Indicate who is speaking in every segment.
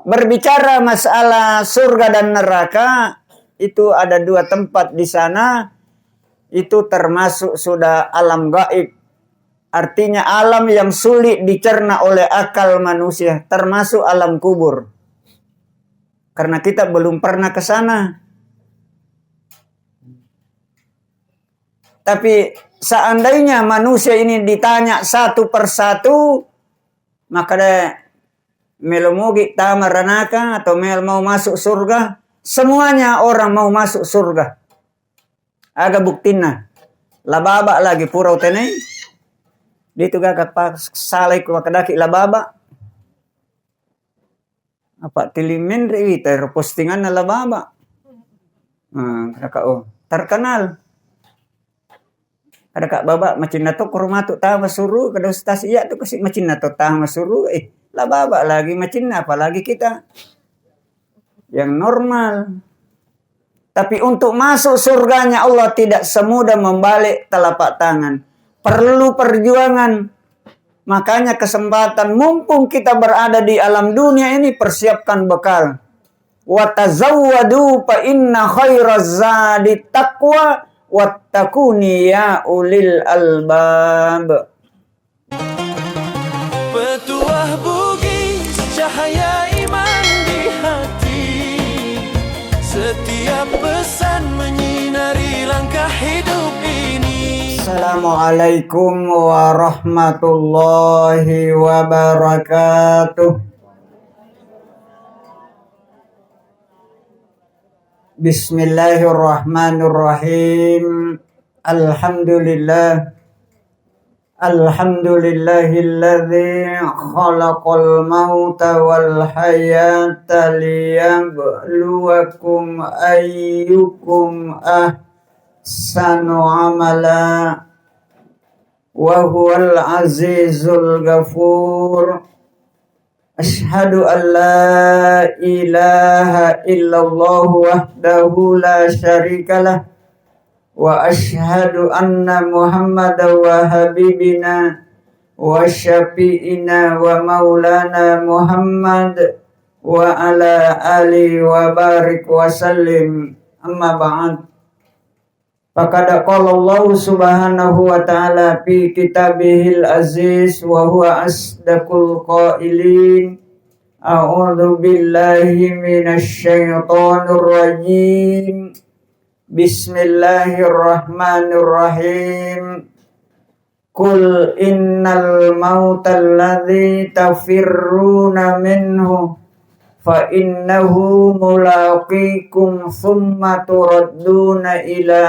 Speaker 1: berbicara masalah surga dan neraka, itu ada 2 tempat di sana. Itu termasuk sudah alam gaib. Artinya alam yang sulit dicerna oleh akal manusia, termasuk alam kubur. Karena kita belum pernah ke sana. Tapi seandainya manusia ini ditanya satu persatu, maka melomogi tamaranaka atau mau masuk surga, semuanya orang mau masuk surga. Aga buktina. Lababa lagi purau tenai. Dito gagak pa salay ko kadaki lababa. Apa tilimen ri ter postingan na lababa. Terkenal. Kada kak baba macin na to kurumatu ta masuru kada ustas iya to kasi macin na to ta masuru lababa lagi macin na apalagi kita yang normal. Tapi untuk masuk surganya Allah tidak semudah membalik telapak tangan. Perlu perjuangan. Makanya kesempatan mumpung kita berada di alam dunia ini, persiapkan bekal. Wa tazawwadu fa inna khairaz zadi taqwa wattaquni ya ulil albab.
Speaker 2: Petuah bugis cahaya iman di hati. Setiap pesan menyinari langkah hidup ini.
Speaker 1: Assalamualaikum warahmatullahi wabarakatuh. Bismillahirrahmanirrahim. Alhamdulillahilladzi khalaqal mauta wal hayata liyabluwakum ayyukum ahsanu amala wa huwal azizul ghafur. Ashhadu an la ilaha illallah wahdahu la syarikalah wa ashhadu anna muhammadan wa habibina wa syafi'ina wa maulana Muhammad wa ala alihi wa barik wa sallim. Amma ba'd. Faqad qala Allah subhanahu wa ta'ala fi kitabihil aziz wa huwa asdaqul qailin. A'udzu billahi minasy syaithanir rajim. Bismillahirrahmanirrahim. Qul innal mautal ladzi tafirruna minhu fa innahu mulaqikum thumma turadduna ila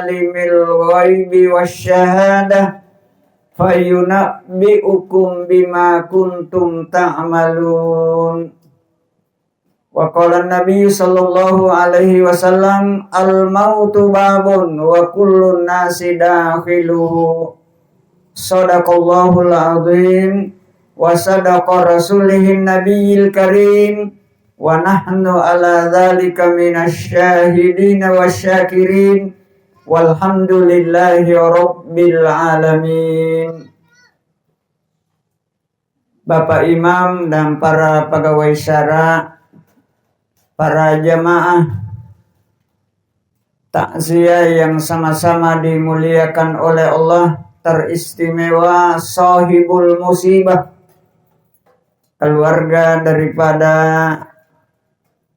Speaker 1: alimil ghaibi wasyahadah fayunabbi'ukum bima kuntum ta'malun. Wa qala an-nabiy sallallahu alaihi wasallam al-mautu babun wa kullu nasi dakhiluhu. Shadaqallahul azim wa sadaqa rasulihin nabiyil karim wa nahnu ala dzalika minasy syahidin wasyakirin walhamdulillahi rabbil alamin. Bapak Imam dan para pegawai syara, para jamaah takziah yang sama-sama dimuliakan oleh Allah, teristimewa sahibul musibah, keluarga daripada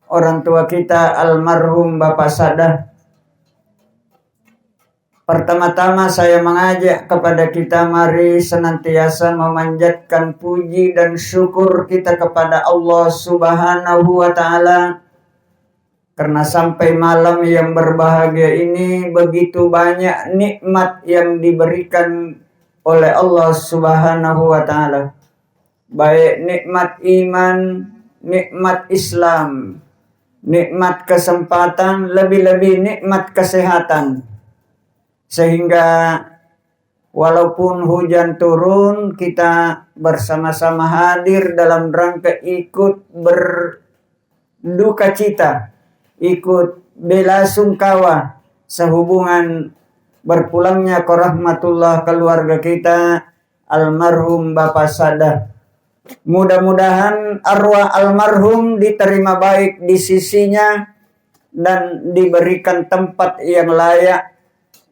Speaker 1: orang tua kita almarhum Bapak Sadah. Pertama-tama saya mengajak kepada kita, mari senantiasa memanjatkan puji dan syukur kita kepada Allah Subhanahu wa ta'ala. Karena sampai malam yang berbahagia ini begitu banyak nikmat yang diberikan oleh Allah Subhanahu wa ta'ala. Baik nikmat iman, nikmat Islam, nikmat kesempatan, lebih-lebih nikmat kesehatan. Sehingga walaupun hujan turun, kita bersama-sama hadir dalam rangka ikut berduka cita, ikut bela sungkawa sehubungan berpulangnya ke rahmatullah keluarga kita almarhum Bapak Sadah. Mudah-mudahan arwah almarhum diterima baik di sisinya dan diberikan tempat yang layak,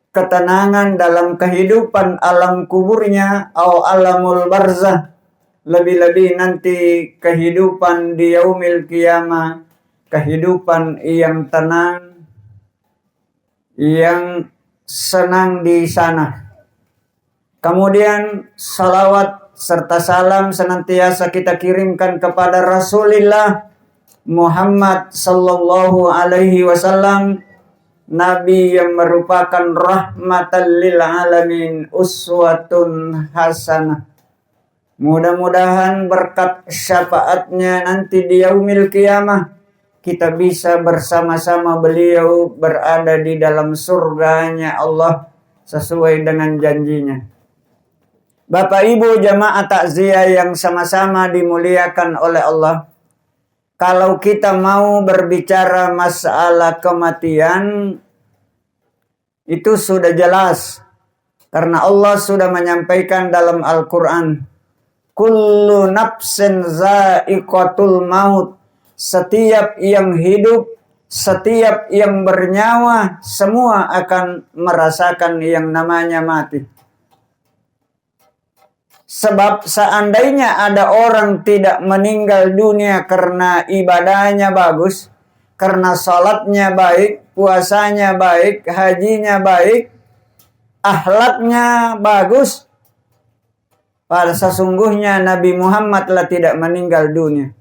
Speaker 1: ketenangan dalam kehidupan alam kuburnya atau alamul barzah, lebih-lebih nanti kehidupan di yaumil qiyamah, kehidupan yang tenang, yang senang di sana. Kemudian salawat serta salam senantiasa kita kirimkan kepada Rasulullah Muhammad sallallahu alaihi wasallam, Nabi yang merupakan rahmatan lil alamin, uswatun hasanah. Mudah-mudahan berkat syafaatnya nanti di yaumil qiyamah kita bisa bersama-sama beliau berada di dalam surganya Allah sesuai dengan janjinya. Bapak Ibu jamaah takziah yang sama-sama dimuliakan oleh Allah, kalau kita mau berbicara masalah kematian, itu sudah jelas. Karena Allah sudah menyampaikan dalam Al-Quran, kullu nafsin za'iqatul maut. Setiap yang hidup, setiap yang bernyawa, semua akan merasakan yang namanya mati. Sebab seandainya ada orang tidak meninggal dunia karena ibadahnya bagus, karena salatnya baik, puasanya baik, hajinya baik, akhlaknya bagus, pada sesungguhnya Nabi Muhammad telah tidak meninggal dunia.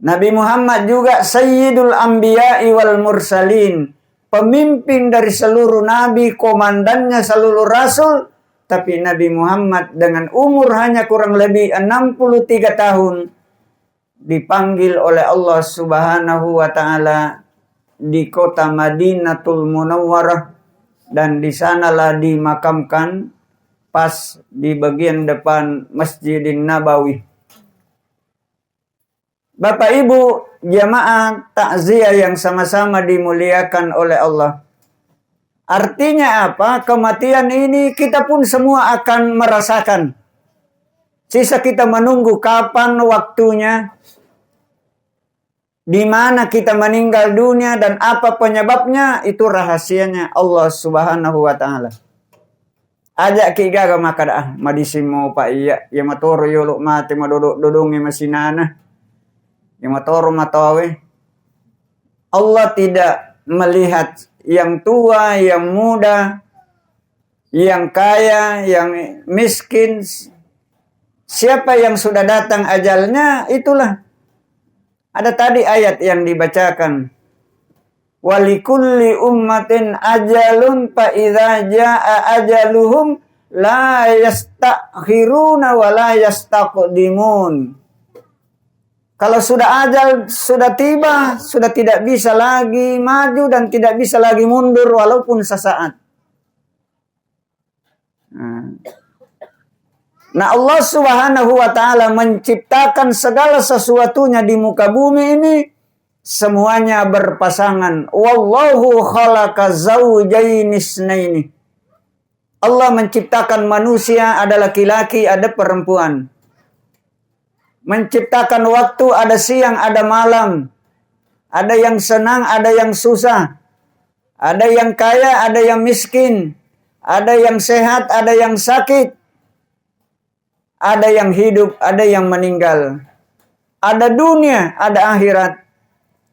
Speaker 1: Nabi Muhammad juga Sayyidul Anbiya'i wal Mursalin, pemimpin dari seluruh nabi, komandannya seluruh rasul. Tapi Nabi Muhammad dengan umur hanya kurang lebih 63 tahun dipanggil oleh Allah Subhanahu wa taala di kota Madinatul Munawwarah, dan di sanalah dimakamkan pas di bagian depan Masjidin Nabawi. Bapak Ibu jamaah takziah yang sama-sama dimuliakan oleh Allah. Artinya apa? Kematian ini kita pun semua akan merasakan. Sisa kita menunggu kapan waktunya, di mana kita meninggal dunia dan apa penyebabnya, itu rahasianya Allah Subhanahu wa taala. Ajak kigaga makada madisimo pa iya, ya matoro yolo mati madodongi masinana. Ya matoro matawe. Allah tidak melihat yang tua, yang muda, yang kaya, yang miskin. Siapa yang sudah datang ajalnya, itulah. Ada tadi ayat yang dibacakan. Walikulli ummatin ajalun fa idza jaa ajaluhum la yastakhiruna wa la yastaqdimun. Kalau sudah ajal, sudah tiba, sudah tidak bisa lagi maju dan tidak bisa lagi mundur walaupun sesaat. Nah Allah Subhanahu wa taala menciptakan segala sesuatunya di muka bumi ini, semuanya berpasangan. Wallahu khalaqa zawjaini itsnaini. Allah menciptakan manusia, ada laki-laki, ada perempuan. Menciptakan waktu, ada siang, ada malam. Ada yang senang, ada yang susah. Ada yang kaya, ada yang miskin. Ada yang sehat, ada yang sakit. Ada yang hidup, ada yang meninggal. Ada dunia, ada akhirat.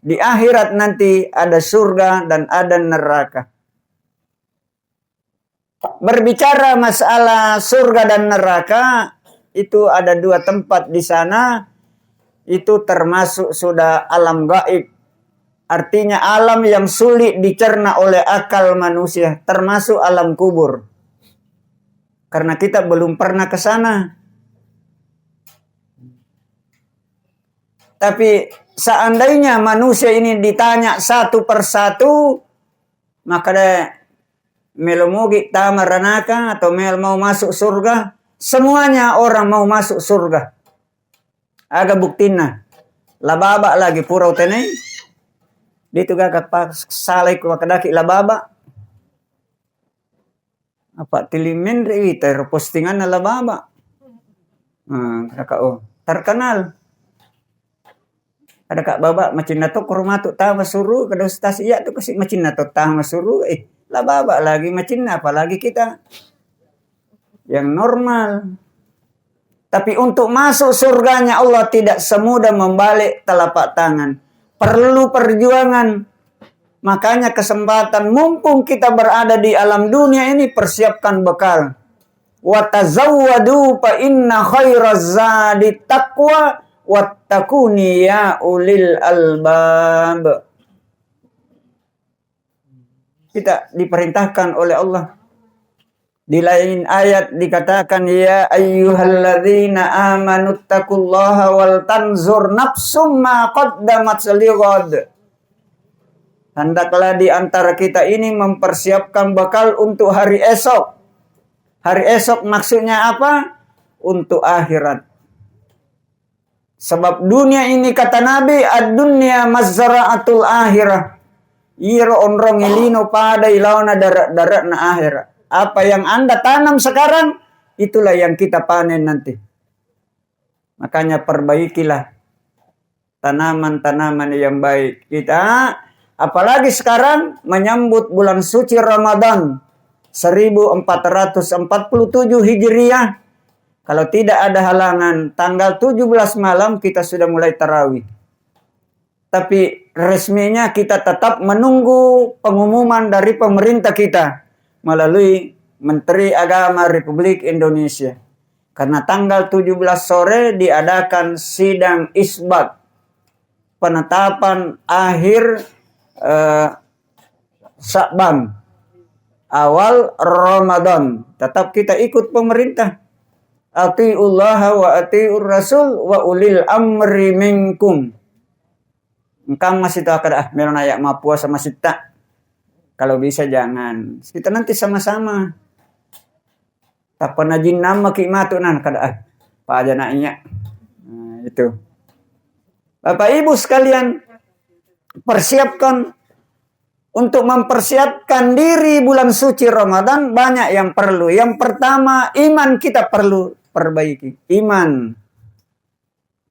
Speaker 1: Di akhirat nanti ada surga dan ada neraka. Berbicara masalah surga dan neraka, itu ada dua tempat di sana. Itu termasuk sudah alam gaib. Artinya alam yang sulit dicerna oleh akal manusia. Termasuk alam kubur. Karena kita belum pernah ke sana. Tapi seandainya manusia ini ditanya satu persatu, maka melomogi tamaranaka atau mau masuk surga. Semuanya orang mau masuk surga. Aga buktina. Lababa lagi purau tenai. Dito gagak pa salay ko kadaki lababa. Apa tilimin ri postingan na lababa. Terkenal. Ada kak baba macam nato kurmatu tahu suruh kada ustaz iya tu kasih macam nato tahu suruh lah baba lagi macam apalagi kita yang normal. Tapi untuk masuk surganya Allah tidak semudah membalik telapak tangan. Perlu perjuangan. Makanya kesempatan mumpung kita berada di alam dunia ini persiapkan bekal. Wa tazawwadu fa inna khairaz zadi taqwa wattaquni ya ulil albab. Kita diperintahkan oleh Allah. Di lain ayat dikatakan ya ayyuhalladzina amanu taqullaha wal tanzur nafsum ma qaddamat lighad. Hendaklah di antara kita ini mempersiapkan bekal untuk hari esok. Hari esok maksudnya apa? Untuk akhirat. Sebab dunia ini kata Nabi ad-dunya mazra'atul akhirah. Iro onrong ilino pada ilauna darat na akhirat. Apa yang Anda tanam sekarang, itulah yang kita panen nanti. Makanya perbaikilah tanaman-tanaman yang baik. Kita, apalagi sekarang menyambut bulan suci Ramadan 1447 Hijriah. Kalau tidak ada halangan, tanggal 17 malam kita sudah mulai tarawih. Tapi resminya kita tetap menunggu pengumuman dari pemerintah kita melalui Menteri Agama Republik Indonesia. Karena tanggal 17 sore diadakan sidang isbat penetapan akhir Sya'ban awal Ramadan. Tetap kita ikut pemerintah. Atiullaha wa atiur rasul wa ulil amri minkum. Engkau masih tahu kada meron ayak ma puasa masih tak. Kalau bisa jangan. Kita nanti sama-sama. Tak pernah jin nama kimatu nan kada Pak aja naknya. Nah, itu. Bapak Ibu sekalian, persiapkan untuk mempersiapkan diri bulan suci Ramadan banyak yang perlu. Yang pertama, iman kita perlu perbaiki. Iman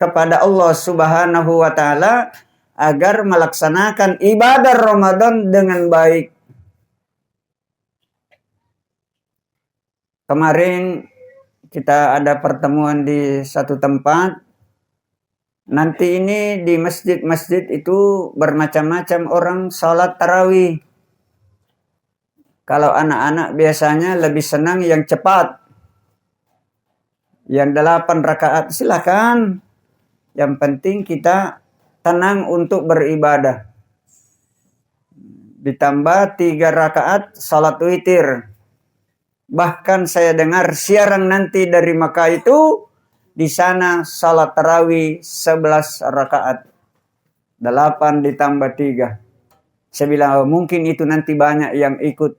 Speaker 1: kepada Allah Subhanahu wa taala agar melaksanakan ibadah Ramadan dengan baik. Kemarin kita ada pertemuan di satu tempat. Nanti ini di masjid-masjid itu bermacam-macam orang sholat tarawih. Kalau anak-anak biasanya lebih senang yang cepat. Yang 8 rakaat silakan. Yang penting kita tenang untuk beribadah. Ditambah 3 rakaat sholat witir. Bahkan saya dengar siaran nanti dari Makkah itu di sana salat tarawih 11 rakaat. 8 ditambah 3. Saya bilang mungkin itu nanti banyak yang ikut.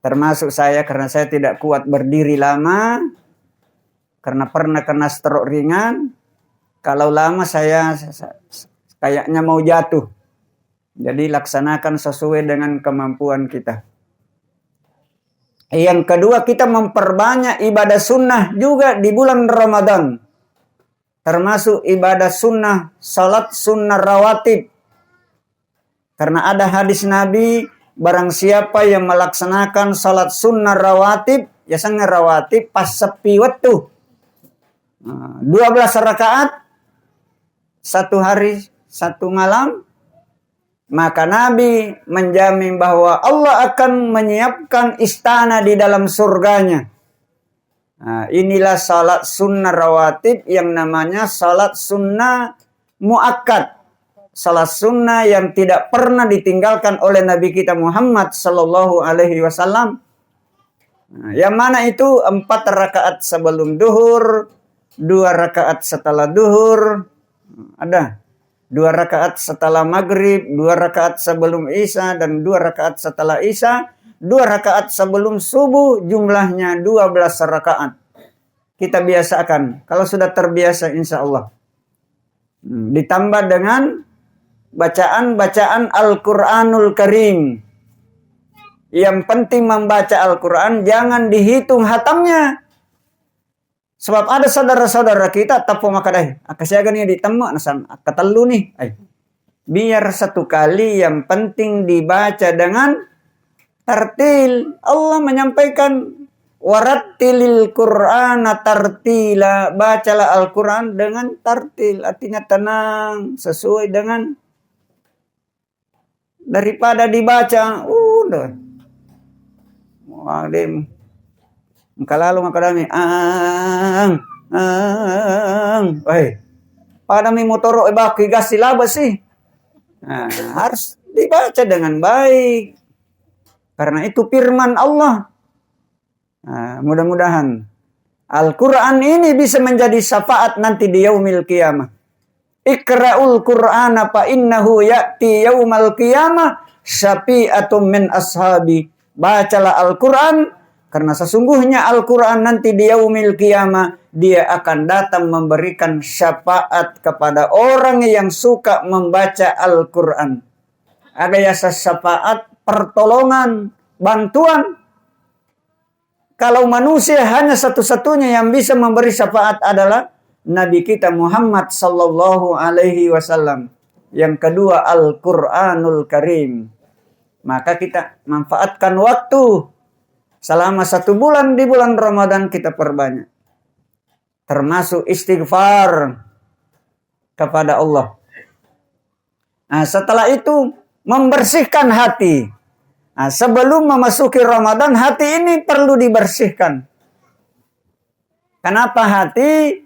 Speaker 1: Termasuk saya karena saya tidak kuat berdiri lama. Karena pernah kena stroke ringan. Kalau lama saya kayaknya mau jatuh. Jadi laksanakan sesuai dengan kemampuan kita. Yang kedua, kita memperbanyak ibadah sunnah juga di bulan Ramadan. Termasuk ibadah sunnah, salat sunnah rawatib. Karena ada hadis Nabi, barang siapa yang melaksanakan salat sunnah rawatib, ya sangat rawatib pas sepi waktu. 12 rakaat, 1 hari, 1 malam. Maka Nabi menjamin bahwa Allah akan menyiapkan istana di dalam surganya. Nah, inilah salat sunnah rawatib yang namanya salat sunnah muakkad. Salat sunnah yang tidak pernah ditinggalkan oleh Nabi kita Muhammad sallallahu alaihi wasallam. Nah, yang mana itu 4 rakaat sebelum duhur, 2 rakaat setelah duhur, ada 2 rakaat setelah maghrib, 2 rakaat sebelum isya, dan 2 rakaat setelah isya, 2 rakaat sebelum subuh, jumlahnya 12 rakaat. Kita biasakan, kalau sudah terbiasa insya Allah. Ditambah dengan bacaan-bacaan Al-Quranul Karim. Yang penting membaca Al-Quran, jangan dihitung hatamnya. Sebab ada saudara-saudara kita tapo makadai. Akasiaga nih ditemu nasan ketelu nih. Biar satu kali yang penting dibaca dengan tartil. Allah menyampaikan warattilil Qur'ana tartila. Bacalah Al-Quran dengan tartil. Artinya tenang. Sesuai dengan daripada dibaca. Udah. Wadim. Kalau makadami. Padami motoro baki gas silabas sih. Nah, harus dibaca dengan baik. Karena itu firman Allah. Nah, mudah-mudahan Al-Quran ini bisa menjadi syafaat nanti di yaumil qiyamah. Iqra'ul Qur'ana fa innahu ya'ti yaumal qiyamah syafi'atum min ashabi. Bacalah Al-Quran karena sesungguhnya Al-Quran nanti di yaumil qiyamah dia akan datang memberikan syafaat kepada orang yang suka membaca Al-Quran. Ada yasa syafaat, pertolongan, bantuan. Kalau manusia hanya satu-satunya yang bisa memberi syafaat adalah Nabi kita Muhammad sallallahu alaihi wasallam. Yang kedua Al-Quranul Karim. Maka kita manfaatkan waktu selama 1 bulan di bulan Ramadan kita perbanyak. Termasuk istighfar kepada Allah. Nah, setelah itu membersihkan hati. Nah, sebelum memasuki Ramadan hati ini perlu dibersihkan. Kenapa hati?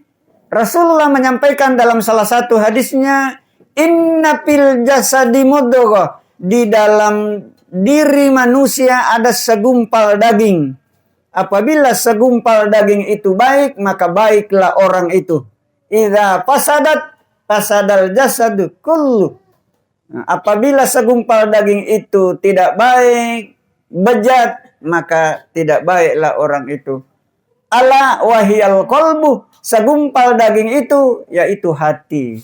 Speaker 1: Rasulullah menyampaikan dalam salah satu hadisnya, inna fil jasadi mudghah. Di dalam diri manusia ada segumpal daging. Apabila segumpal daging itu baik, maka baiklah orang itu. Idza fasadat fasadal jasadu kullu. Nah, apabila segumpal daging itu tidak baik, bejat, maka tidak baiklah orang itu. Ala wahiyal qalbu, segumpal daging itu yaitu hati.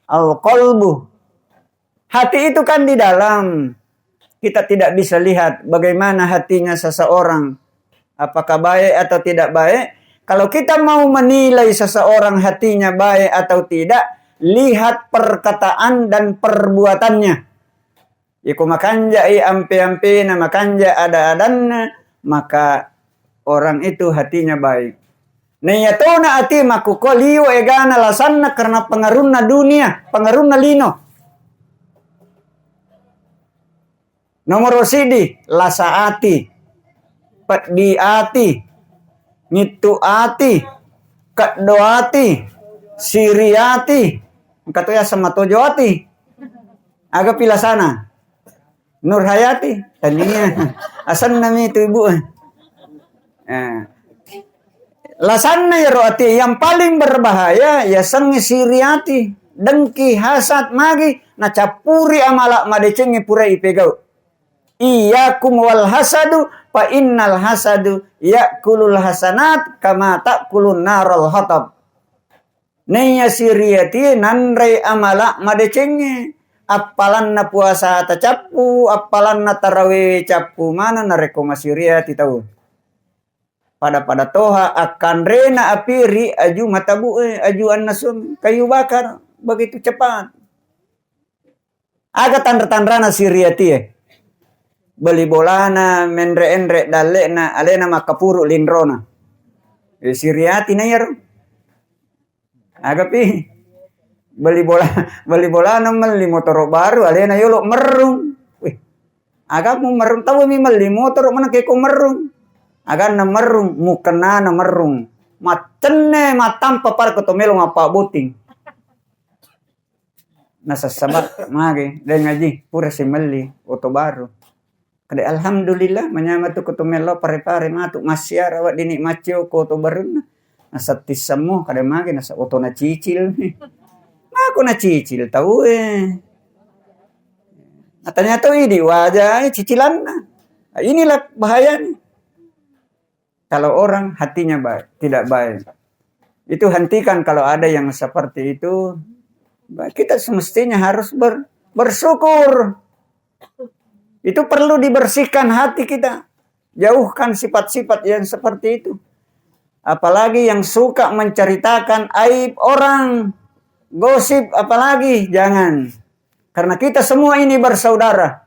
Speaker 1: Al qalbu. Hati itu kan di dalam. Kita tidak bisa lihat bagaimana hatinya seseorang. Apakah baik atau tidak baik. Kalau kita mau menilai seseorang hatinya baik atau tidak, lihat perkataan dan perbuatannya. Iku makanja ampe-ampe na makanja ada-adanna, maka orang itu hatinya baik. Niyatona ati makukoliyo egana lasanna karena pengaruhna dunia, pengaruhna lino. Nomor sidi lasaati, pediati, ngituati, kadoati, siriati, katoya sama tojoati, aga pilasana, nurhayati, tadinya asan nami itu ibu. Lasanna ya roati yang paling berbahaya ya sangi siriati, dengki, hasad, magi, na capuri amalak madecengi pura ipegau. Iyakum wal hasadu fa innal hasadu yakulul hasanat kama takulun naral hatab. Nenya siriati nanrei amala madecenge apalan na puasa ta capu apalan na tarawih capu mana nareko masiriati tahu. Pada toha akan rena apiri aju matabu aju annasum kayu bakar begitu cepat. Aga tanda-tandana siriati beli bolana menre-enre dalena alena makapuru lindrona. Siriati na yaro. Agapi beli bolana meli motor baru alena yolo merung. Agak mu merung tahu mi meli motor mana keko merung. Agak na merung mukena na merung. Matenne matam papar kotomelo ngapa buting. Nasa sabat mage dan ngaji pura si meli oto baru. Kada alhamdulillah menyama tu kotomelo pare-pare matu masyar awak dini macio ko to barun. Nasa tisamo kada mage nasa oto na cicil. Aku na cicil tahu ternyata ini wajah cicilan. Inilah bahayanya. Kalau orang hatinya baik, tidak baik. Itu hentikan kalau ada yang seperti itu. Kita semestinya harus bersyukur. Itu perlu dibersihkan hati kita. Jauhkan sifat-sifat yang seperti itu. apalagi yang suka menceritakan aib orang, gosip apalagi, jangan. Karena kita semua ini bersaudara.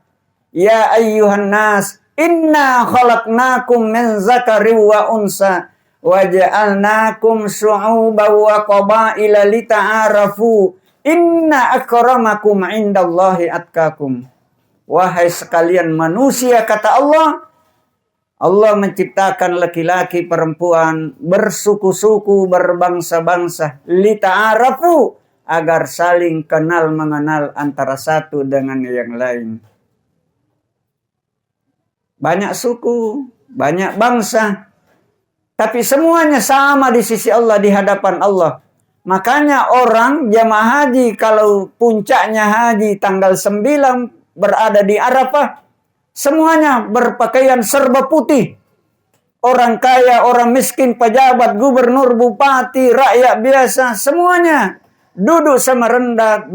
Speaker 1: Ya ayyuhan nas, inna khalaqnakum min zakari wa unsa wa ja'alnakum syu'uban wa qabaila lita'arafu. Inna akramakum indallahi atqakum. Wahai sekalian manusia, kata Allah, Allah menciptakan laki-laki perempuan bersuku-suku, berbangsa-bangsa, lita'arafu, agar saling kenal mengenal antara satu dengan yang lain. Banyak suku, banyak bangsa, tapi semuanya sama di sisi Allah, di hadapan Allah. Makanya orang jamaah haji kalau puncaknya haji tanggal 9 berada di Arafah, semuanya berpakaian serba putih. Orang kaya, orang miskin, pejabat, gubernur, bupati, rakyat biasa, semuanya duduk sama rendah,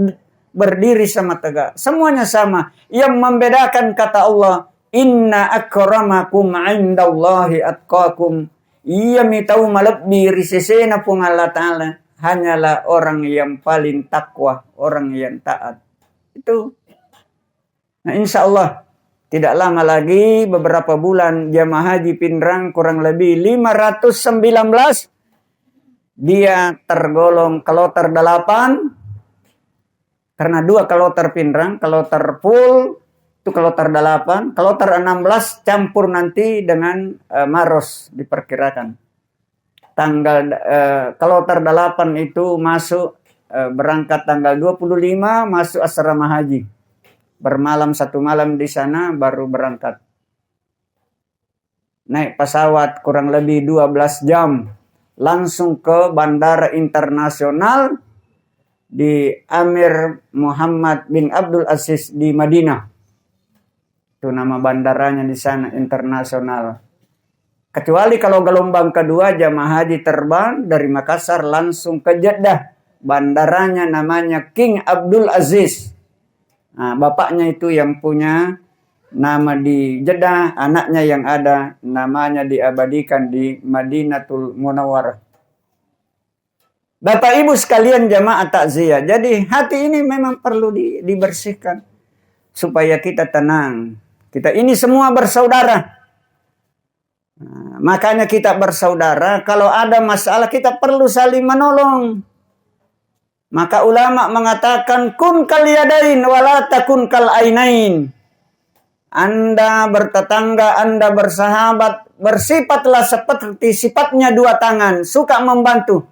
Speaker 1: berdiri sama tegak. Semuanya sama. Yang membedakan kata Allah, inna akramakum indallahi atqakum. Ia mitau malabbi risisena pun Allah Ta'ala. Hanyalah orang yang paling takwa, orang yang taat. Itu. Nah, insya Allah tidak lama lagi, beberapa bulan jamaah haji Pinrang kurang lebih 519. Dia tergolong kloter 8. Karena 2 kloter Pinrang, kloter full itu kloter 8, kloter 16 campur nanti dengan Maros diperkirakan. Kloter 8 itu masuk berangkat tanggal 25, masuk asrama haji. Bermalam 1 malam di sana baru berangkat. Naik pesawat kurang lebih 12 jam. Langsung ke bandara internasional di Amir Muhammad bin Abdul Aziz di Madinah. Itu nama bandaranya di sana, internasional. Kecuali kalau gelombang kedua jamaah haji terbang dari Makassar langsung ke Jeddah. Bandaranya namanya King Abdul Aziz. Nah, bapaknya itu yang punya nama di Jeddah, anaknya yang ada namanya diabadikan di Madinatul Munawwarah. Bapak Ibu sekalian jamaah takziah. Jadi hati ini memang perlu dibersihkan supaya kita tenang. Kita ini semua bersaudara. Nah, makanya kita bersaudara, kalau ada masalah kita perlu saling menolong. Maka ulama mengatakan kun kal yadain wala takun kal ainain. Anda bertetangga, Anda bersahabat, bersifatlah seperti sifatnya 2 tangan, suka membantu.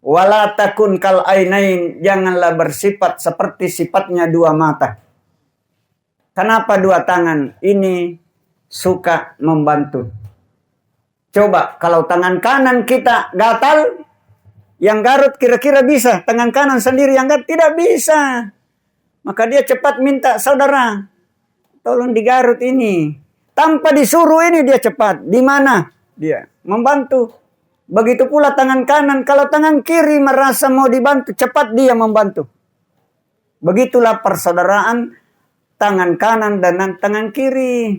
Speaker 1: Wala takun kal ainain, janganlah bersifat seperti sifatnya 2 mata. Kenapa 2 tangan? Ini suka membantu. Coba kalau tangan kanan kita gatal, yang garut kira-kira bisa. Tangan kanan sendiri yang garut tidak bisa. Maka dia cepat minta, saudara, tolong digarut ini. Tanpa disuruh ini dia cepat. Di mana? Dia membantu. Begitu pula tangan kanan. Kalau tangan kiri merasa mau dibantu, cepat dia membantu. Begitulah persaudaraan tangan kanan dan tangan kiri.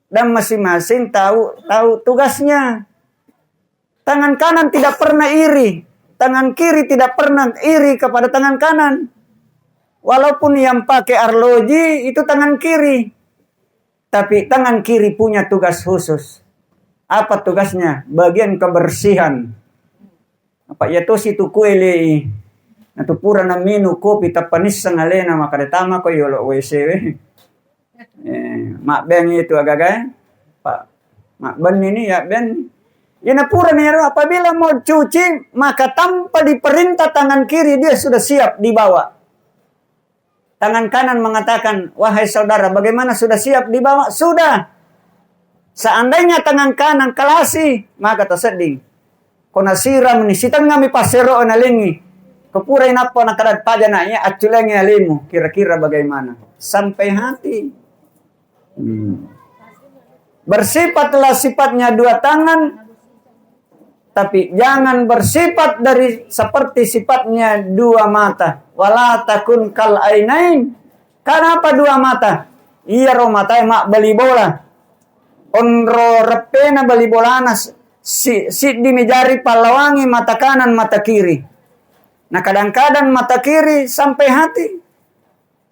Speaker 1: Dan masing-masing tahu tugasnya. Tangan kanan tidak pernah iri. Tangan kiri tidak pernah iri kepada tangan kanan. Walaupun yang pakai arloji itu tangan kiri. Tapi tangan kiri punya tugas khusus. Apa tugasnya? Bagian kebersihan. Apa ya to situ kuele. Natu pura na minu kopi tapanis sangalena maka datama ko yolo WC. Mak Ben itu agak Pak Mak Ben ini ya Ben. Ina pura nero apabila mau cuci maka tanpa diperintah tangan kiri dia sudah siap dibawa. Tangan kanan mengatakan, wahai saudara, bagaimana sudah siap dibawa? Sudah. Seandainya tangan kanan kalasi, maka terseding. Kona siram ni, sitan ngami pasero na lingi. Kepurai napa nakadat paja na iya, aculengi alimu. Kira-kira bagaimana? Sampai hati. Bersifatlah sifatnya 2 tangan, tapi jangan bersifat dari seperti sifatnya 2 mata. Wala takun kal ainain. Kenapa 2 mata? Iya ro mata mak beli bola. Onro repena beli bolana si di jari palawangi mata kanan mata kiri. Nah kadang-kadang mata kiri sampai hati.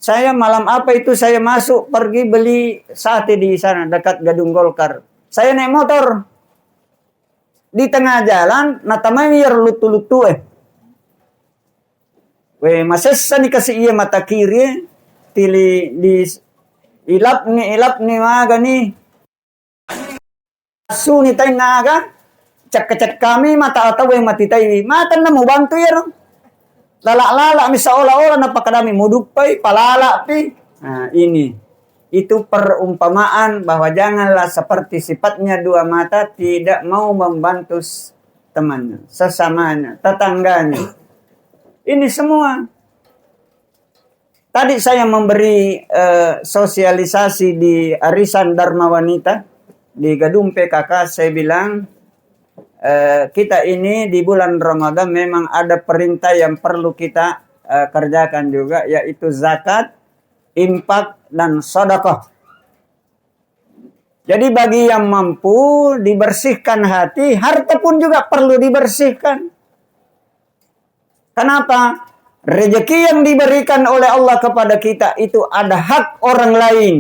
Speaker 1: Saya malam apa itu saya masuk pergi beli sate di sana dekat Gedung Golkar. Saya naik motor. Di tengah jalan natamanya lutu-lutu masessa ni kasi iya mata kiri tili di ilap ni maga ni asu ni tay naga cek kami mata atau mati tay mata na mo bantu ya no? Lala mi seolah-olah napakadami mudupay palala pi. Nah ini itu perumpamaan bahwa janganlah seperti sifatnya dua mata tidak mau membantu temannya, sesamanya, tetangganya. Ini semua. Tadi saya memberi sosialisasi di Arisan Dharma Wanita di Gedung PKK. Saya bilang kita ini di bulan Ramadan memang ada perintah yang perlu kita kerjakan juga, yaitu zakat, infak, dan sedekah. Jadi bagi yang mampu dibersihkan hati, harta pun juga perlu dibersihkan. Kenapa? Rezeki yang diberikan oleh Allah kepada kita itu ada hak orang lain.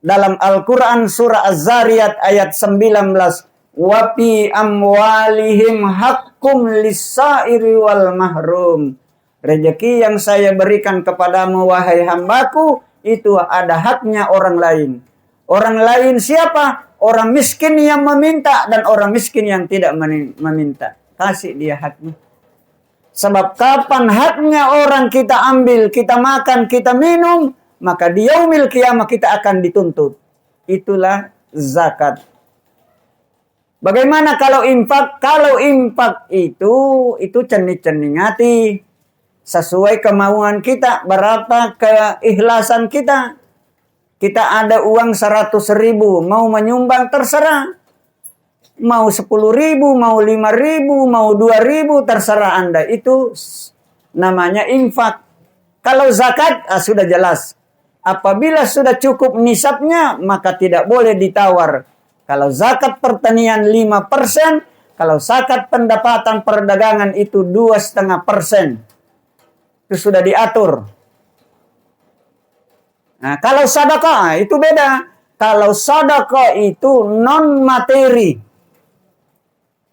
Speaker 1: Dalam Al-Quran surah Az-Zariyat ayat 19. Wa fi amwalihim hakkum lis-sa'iri wal mahrum. Rezeki yang saya berikan kepadamu wahai hambaku itu ada haknya orang lain. Orang lain siapa? Orang miskin yang meminta dan orang miskin yang tidak meminta. Kasih dia haknya. Sebab kapan haknya orang kita ambil, kita makan, kita minum, maka di yaumil qiyamah kita akan dituntut. Itulah zakat. Bagaimana kalau infak? Kalau infak itu cening-cening hati. Sesuai kemauan kita, berapa keikhlasan kita. Kita ada uang 100.000, mau menyumbang terserah. Mau 10.000, mau 5.000, mau 2.000, terserah Anda. Itu namanya infak. Kalau zakat, sudah jelas. Apabila sudah cukup nisabnya, maka tidak boleh ditawar. Kalau zakat pertanian 5%, kalau zakat pendapatan perdagangan itu 2,5%. Itu sudah diatur. Nah, kalau sedekah itu beda. Kalau sedekah itu non materi.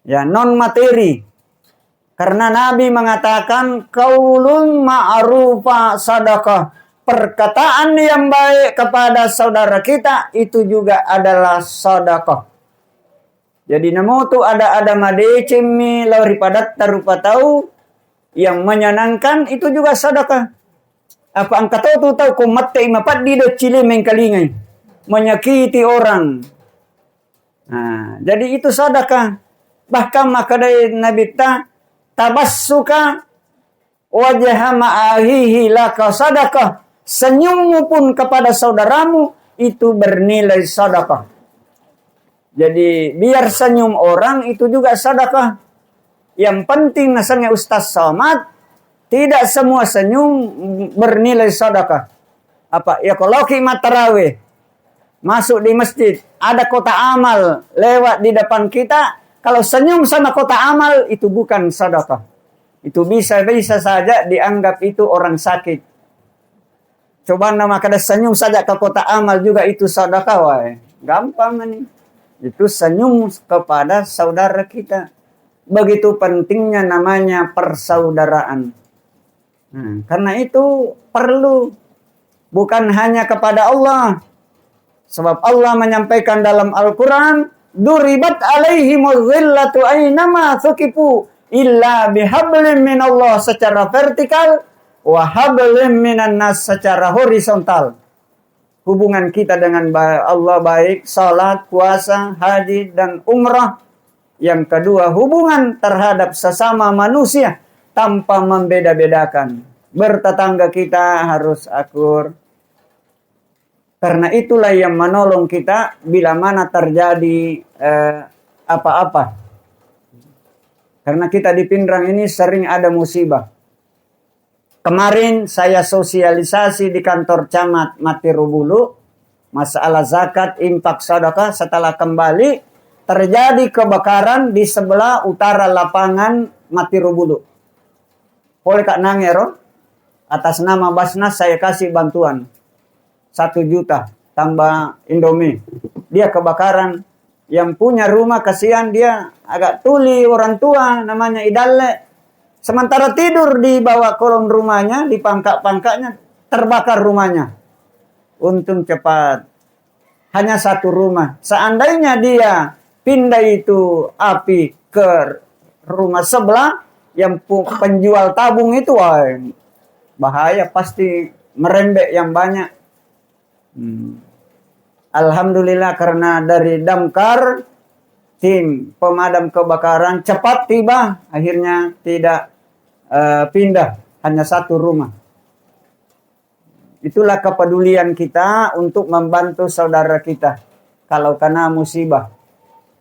Speaker 1: Ya, non materi. Karena Nabi mengatakan qaulun ma'rufa sedekah. Perkataan yang baik kepada saudara kita itu juga adalah sedekah. Jadi namo tu ada madecemi lauri padat tarupa tahu yang menyenangkan itu juga sedekah. Apa angkat tahu kumat imapat di do cile mengkalingai menyakiti orang. Nah, jadi itu sedekah. Bahkan maka dari Nabi tabassuka wajah ma'ahihi laka sedekah. Senyummu pun kepada saudaramu itu bernilai sedekah. Jadi biar senyum orang itu juga sedekah. Yang penting nasanya Ustaz Somad, tidak semua senyum bernilai sedekah. Apa? Ya kalau khidmat tarawih masuk di masjid, ada kota amal lewat di depan kita, kalau senyum sama kota amal itu bukan sedekah. Itu bisa saja dianggap itu orang sakit. Coba nama kada senyum saja ke kota amal juga itu sedekah wae. Gampang ini. Itu senyum kepada saudara kita. Begitu pentingnya namanya persaudaraan. Nah, karena itu perlu bukan hanya kepada Allah. Sebab Allah menyampaikan dalam Al-Quran, duribat alaihimul dhillatu aynama thukifu illa bihablim minallah secara vertikal wa hablim minan nas secara horizontal. Hubungan kita dengan Allah baik, salat, puasa, haji, dan umrah. Yang kedua, hubungan terhadap sesama manusia tanpa membeda-bedakan. Bertetangga kita harus akur. Karena itulah yang menolong kita bila mana terjadi apa-apa. Karena kita di Pindrang ini sering ada musibah. Kemarin saya sosialisasi di kantor camat Matirubulu masalah zakat, infak, sedekah. Setelah kembali terjadi kebakaran di sebelah utara lapangan Mati Rubulu. Oleh Kak Nangero, atas nama Basnas saya kasih bantuan 1 juta tambah Indomie. Dia kebakaran, yang punya rumah kasihan dia agak tuli orang tua namanya Idalle. Sementara tidur di bawah kolong rumahnya, di pangkak-pangkaknya terbakar rumahnya. Untung cepat. Hanya 1 rumah. Seandainya dia pindah itu api ke rumah sebelah, yang penjual tabung itu, wah, bahaya, pasti merembek yang banyak. Alhamdulillah karena dari damkar, tim pemadam kebakaran cepat tiba, akhirnya tidak pindah, hanya 1 rumah. Itulah kepedulian kita untuk membantu saudara kita kalau kena musibah.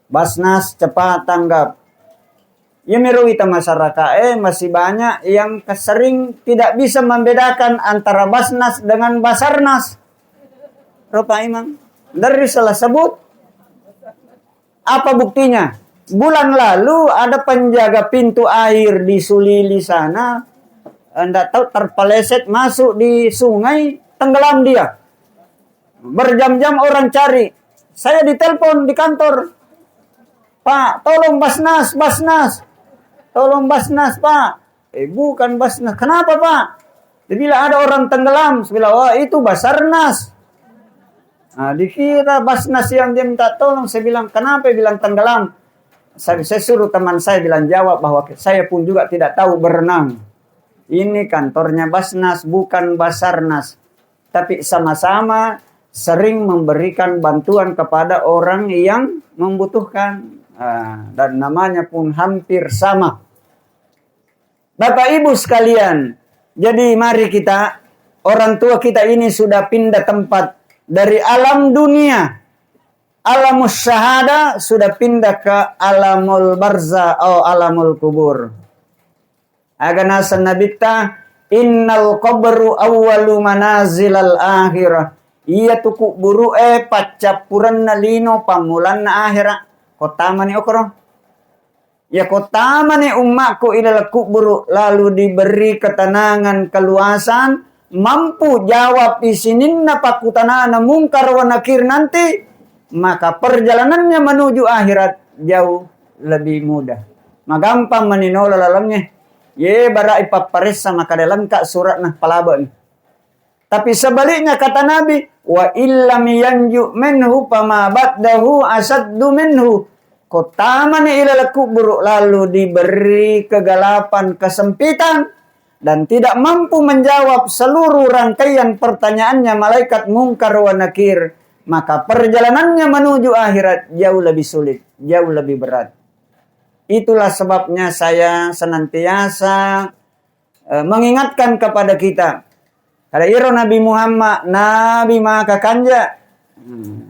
Speaker 1: Basnas cepat tanggap. Ya meruita masyarakat masih banyak yang sering tidak bisa membedakan antara Basnas dengan Basarnas. Rupa Imam. Dari salah sebut. Apa buktinya? Bulan lalu ada penjaga pintu air di Sulili sana. Anda tahu terpeleset masuk di sungai, tenggelam dia. Berjam-jam orang cari. Saya ditelepon di kantor. Pak, tolong Basnas, Basnas. Tolong Basnas, Pak. Bukan Basnas. Kenapa, Pak? Dia bilang ada orang tenggelam. Saya bilang, wah itu Basarnas. Nah, dikira Basnas yang dia minta tolong. Saya bilang, kenapa? Dia bilang tenggelam. Saya suruh teman saya bilang jawab bahwa saya pun juga tidak tahu berenang. Ini kantornya Basnas, bukan Basarnas. Tapi sama-sama sering memberikan bantuan kepada orang yang membutuhkan. Dan namanya pun hampir sama. Bapak Ibu sekalian, jadi mari kita, orang tua kita ini sudah pindah tempat dari alam dunia, alamus syahada, sudah pindah ke alamul barza atau alamul kubur. Aganasan nabita, innal qabru awwalu manazilal akhirah. Iya tuku buru pacapuran na lino pamulan na akhirah. Kota mani okoro. Ya kota mani ummaku ilal kuburu, lalu diberi ketenangan, keluasan, mampu jawab isinin na pakutanana mungkar wa nakir nanti, maka perjalanannya menuju akhirat jauh lebih mudah. Magampang maninola lalamnya. Ye bara ipapares sama kadalam kak surat nah palaba nih. Tapi sebaliknya kata Nabi, wa illam yanju minhu pama ba'dahu asaddu minhu. Kotamani ilal kubur, lalu diberi kegelapan, kesempitan, dan tidak mampu menjawab seluruh rangkaian pertanyaannya malaikat mungkar wa nakir, maka perjalanannya menuju akhirat jauh lebih sulit, jauh lebih berat. Itulah sebabnya saya senantiasa mengingatkan kepada kita. Kada iro Nabi Muhammad, Nabi maka kanja,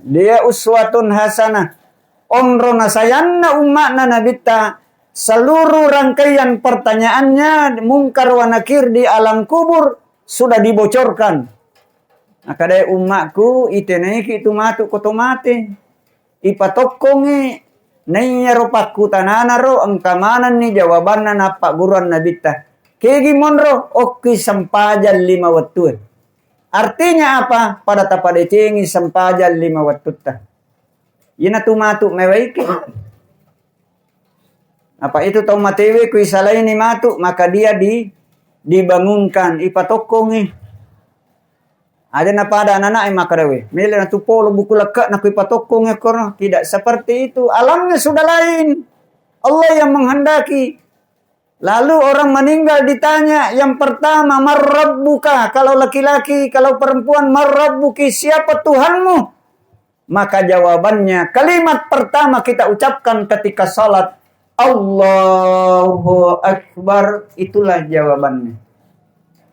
Speaker 1: dia uswatun hasanah. Onrona sayanna umatna nabita, seluruh rangkaian pertanyaannya mungkar wa nakir di alam kubur sudah dibocorkan. Maka dari umatku iteneki itu matu kotomate ipatokongi nainya ropaku tanana ro engkamanan ni jawabanna napa guruan nabita. Kegi monro oki sampajan 5 waktu. Artinya apa? Pada tapade cengi sampajan 5 waktu ta. Ina tumatu mewaiki. Apa itu tau matewe ku isalai ni matu, maka dia dibangunkan ipatokongi. Ada na pada anak-anak maka dewe. Mila na tupolo buku lekat na ku ipatokongi korno. Tidak seperti itu. Alamnya sudah lain. Allah yang menghendaki. Lalu orang meninggal ditanya yang pertama, marrabbuka. Kalau laki-laki, kalau perempuan, marrabbuki, siapa Tuhanmu? Maka jawabannya, kalimat pertama kita ucapkan ketika salat, Allahu Akbar, itulah jawabannya.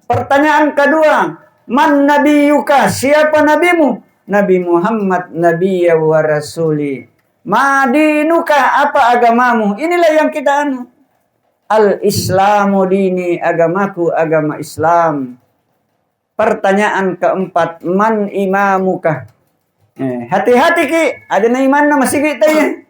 Speaker 1: Pertanyaan kedua, man nabiyuka, siapa nabimu? Nabi Muhammad, nabiyya wa rasuli. Madinuka, apa agamamu? Inilah yang kita Al-Islamu dini, agamaku, agama Islam. Pertanyaan keempat, man imamuka? Hati-hati ki, ada na iman na masih kita ya.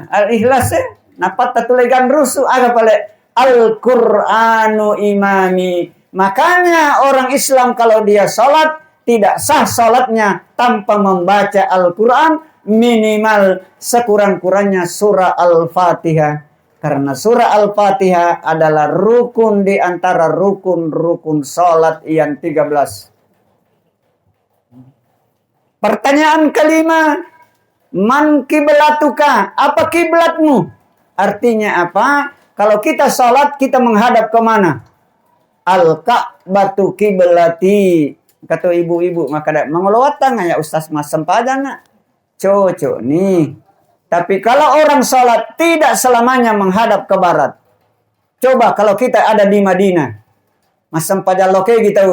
Speaker 1: Al-Ikhlas napat tulegan rusuh aga pale Al-Qur'anu imami. Makanya orang Islam kalau dia sholat tidak sah sholatnya tanpa membaca Al-Quran minimal sekurang-kurangnya surah Al-Fatihah. Karena surah Al-Fatihah adalah rukun di antara rukun-rukun sholat yang 13. Pertanyaan kelima, man kiblatuka? Apa kiblatmu? Artinya apa? Kalau kita sholat kita menghadap kemana? Al-Ka'batu kiblati. Kata ibu-ibu maka mengelawat tangan ya Ustaz mas sempadan cocok nih. Tapi kalau orang sholat tidak selamanya menghadap ke barat. Coba kalau kita ada di Madinah. Mas sempadan loke kita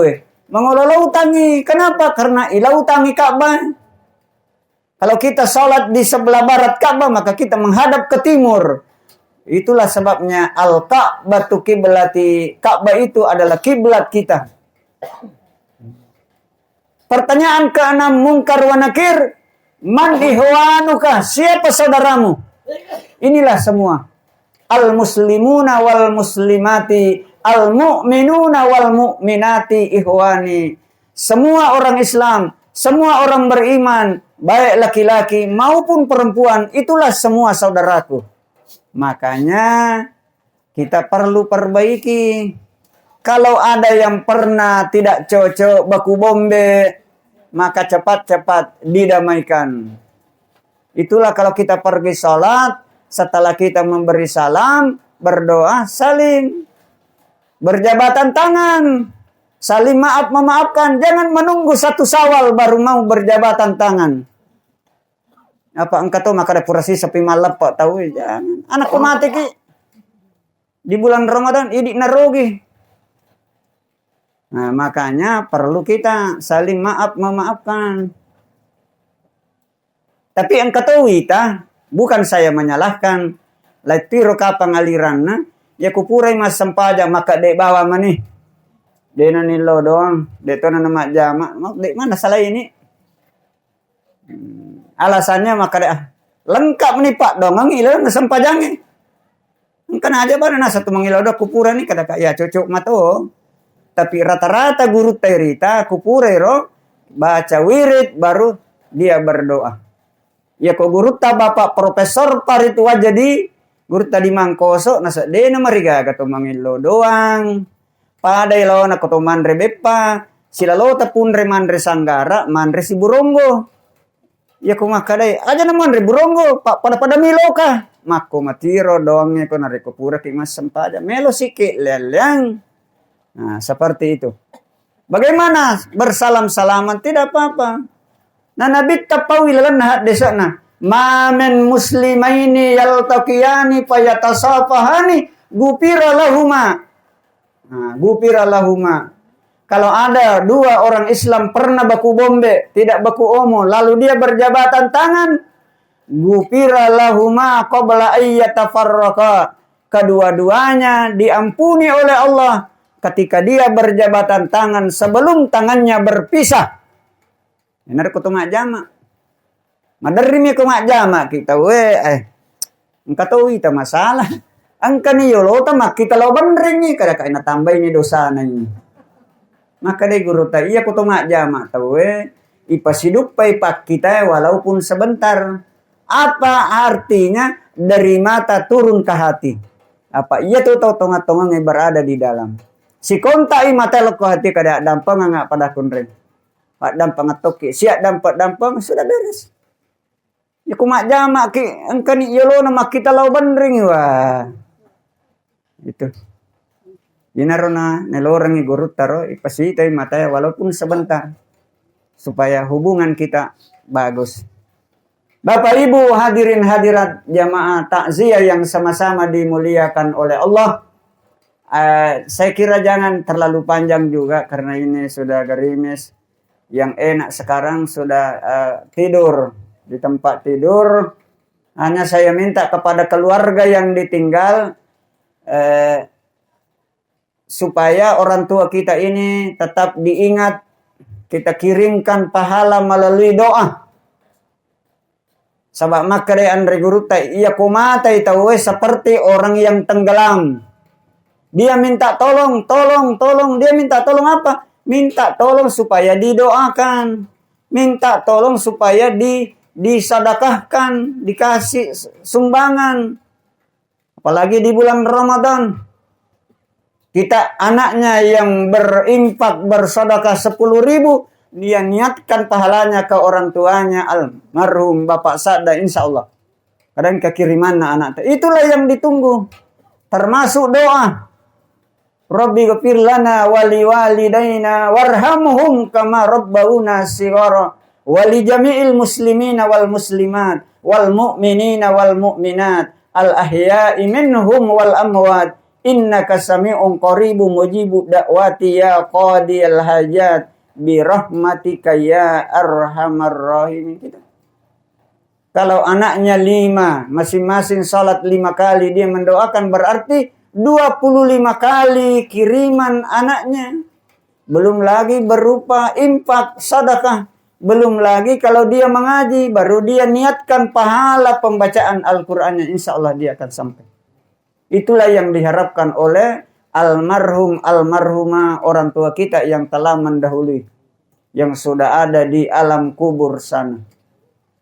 Speaker 1: mengelola utangi. Kenapa? Karena ilau utangi Ka'bah. Kalau kita sholat di sebelah barat Ka'bah maka kita menghadap ke timur. Itulah sebabnya Al-Ka'batu kiblati. Ka'bah itu adalah kiblat kita. Pertanyaan ke-6 mungkar wa nakir. Man ihwanuka? Siapa saudaramu? Inilah semua. Al-muslimuna wal muslimati. Al-mu'minuna wal mu'minati ihwani. Semua orang Islam. Semua orang beriman. Baik laki-laki maupun perempuan. Itulah semua saudaraku. Makanya kita perlu perbaiki. Kalau ada yang pernah tidak cocok baku bombe, maka cepat-cepat didamaikan. Itulah kalau kita pergi sholat, setelah kita memberi salam, berdoa, saling. Berjabatan tangan. Saling maaf memaafkan. Jangan menunggu 1 Syawal baru mau berjabatan tangan. Apa engkau tahu maka ada purasi sepi malam pak tahu jangan. Anakku mati ki. Di bulan Ramadan idik narogi. Nah, makanya perlu kita saling maaf memaafkan. Tapi engkau tahu ita, bukan saya menyalahkan. Laitiro ka pangaliranna, ya kupurai mas sempaja maka dek bawa mani. Dena nilo doang, dek to nama jama. Dek mana salah ini? Alasannya maka dek lengkap nih pak dong, ngilo na sempajangi. Kan aja baru na satu mengilo do kupurai nih kada ya cocok mato. Tapi rata-rata guru terita kupurai ro baca wirid baru dia berdoa. Ya kok guru ta bapak profesor paritua jadi guru tadi mangkoso nasa dena mariga kato mangilo doang. Padai lawan ako to manre bepa sila lo tapun re manre sanggara manre si buronggo. Ya kumakadai aja naman re buronggo pada milo ka. Mako matiro doangnya ko nare kupura ki mas sempada melo siki leleng. Nah, seperti itu. Bagaimana bersalam-salaman tidak apa-apa. Nah, Nabi tapawilan desa na. Ma min muslimaini yaltaqiyani fayatasafahani gupira lahuma. Nah, gupira lahuma. Kalau ada 2 orang Islam pernah baku bombe, tidak baku omo, lalu dia berjabatan tangan, gupira lahuma qabla ayyatafarraqa. Kedua-duanya diampuni oleh Allah ketika dia berjabatan tangan sebelum tangannya berpisah. Benar ko tumak jama. Madarimi ko mak jama kita engka tahu ita masalah. Angka ni yolo tamak kita lo bandring ni kada kaina tambah ini dosa na ini. Maka dai guru ta iya ko tumak jama tahu ipasidup pai pak kita walaupun sebentar. Apa artinya dari mata turun ke hati? Apa iya tuh tonga-tonga yang berada di dalam. Si kontai mata leko hati kada dampang ngak pada kunren. Pak dampang atoki, siap dampang sudah beres. Ya kumak jama ki engkani yolo nama kita lau bandring wah. Itu. Dinarona nelorangi guru taro ipasitai mata walaupun sebentar supaya hubungan kita bagus. Bapak Ibu hadirin hadirat jamaah takziah yang sama-sama dimuliakan oleh Allah. Saya kira jangan terlalu panjang juga karena ini sudah gerimis. Yang enak sekarang sudah tidur di tempat tidur. Hanya saya minta kepada keluarga yang ditinggal supaya orang tua kita ini tetap diingat. Kita kirimkan pahala melalui doa. Sabab makare andre guru tai ia kumata itawe seperti orang yang tenggelam. Dia minta tolong. Dia minta tolong apa? Minta tolong supaya didoakan. Minta tolong supaya disadakahkan, dikasih sumbangan. Apalagi di bulan Ramadan. Kita anaknya yang berinfak bersedekah 10.000, dia niatkan pahalanya ke orang tuanya almarhum Bapak Sada, insya Allah. Kadang kekiriman anak. Itulah yang ditunggu. Termasuk doa. Rabbi ghafir lana wali walidaina warhamhum kama rabbauna shighara wali jami'il muslimina wal muslimat wal mu'minina wal mu'minat al ahya'i minhum wal amwat innaka sami'un qaribun mujibud da'wati ya qadiyal hajat bi rahmatika ya arhamar rahimin. Kalau anaknya 5, masing-masing salat 5 kali dia mendoakan, berarti 25 kali kiriman anaknya. Belum lagi berupa infak, sedekah. Belum lagi kalau dia mengaji, baru dia niatkan pahala pembacaan Al-Qur'annya, insya Allah dia akan sampai. Itulah yang diharapkan oleh almarhum, almarhumah orang tua kita yang telah mendahului, yang sudah ada di alam kubur sana.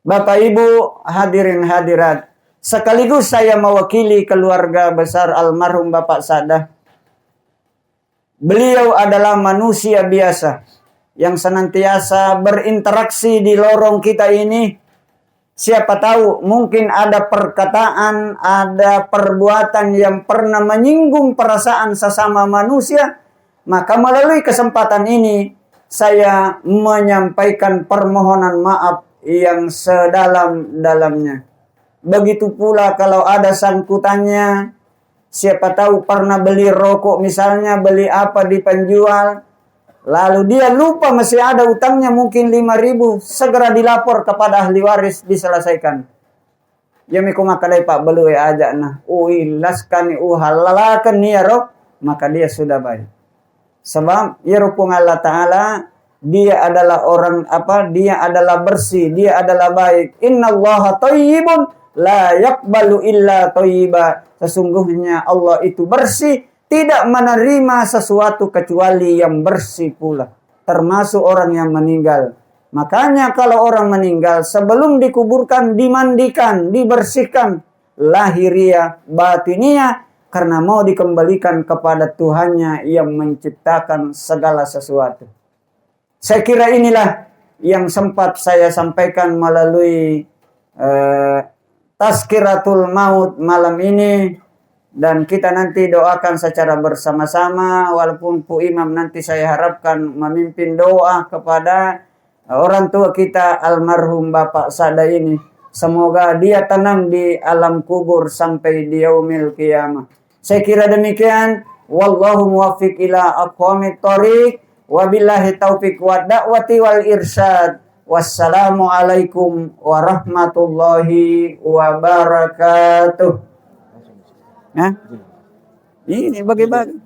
Speaker 1: Bapak Ibu hadirin hadirat, sekaligus saya mewakili keluarga besar almarhum Bapak Sada. Beliau adalah manusia biasa yang senantiasa berinteraksi di lorong kita ini. Siapa tahu mungkin ada perkataan, ada perbuatan yang pernah menyinggung perasaan sesama manusia. Maka melalui kesempatan ini saya menyampaikan permohonan maaf yang sedalam-dalamnya. Begitu pula kalau ada sangkutannya, siapa tahu pernah beli rokok misalnya, beli apa di penjual, lalu dia lupa masih ada utangnya mungkin 5.000, segera dilapor kepada ahli waris, diselesaikan. Ya miku makadai Pak belu ya aja nah, ilaskan halalakan niya rok, maka dia sudah baik. Sebab ya rupung Allah Ta'ala, dia adalah orang dia adalah bersih, dia adalah baik. Innallaha thayyibun la yaqbalu illa thayyiba. Sesungguhnya Allah itu bersih, tidak menerima sesuatu kecuali yang bersih pula. Termasuk orang yang meninggal. Makanya kalau orang meninggal sebelum dikuburkan dimandikan, dibersihkan lahiriah, batiniah, karena mau dikembalikan kepada Tuhannya yang menciptakan segala sesuatu. Saya kira inilah yang sempat saya sampaikan melalui Tazkiratul Maut malam ini. Dan kita nanti doakan secara bersama-sama. Walaupun Pu Imam nanti saya harapkan memimpin doa kepada orang tua kita almarhum Bapak Sada ini. Semoga dia tenang di alam kubur sampai di yaumil qiyamah. Saya kira demikian. Wallahu muwaffiq ila aqwamit thoriq. Wabillahi taufiq wa da'wati wal irsyad. Wassalamualaikum warahmatullahi wabarakatuh. Ini bagi-bagi.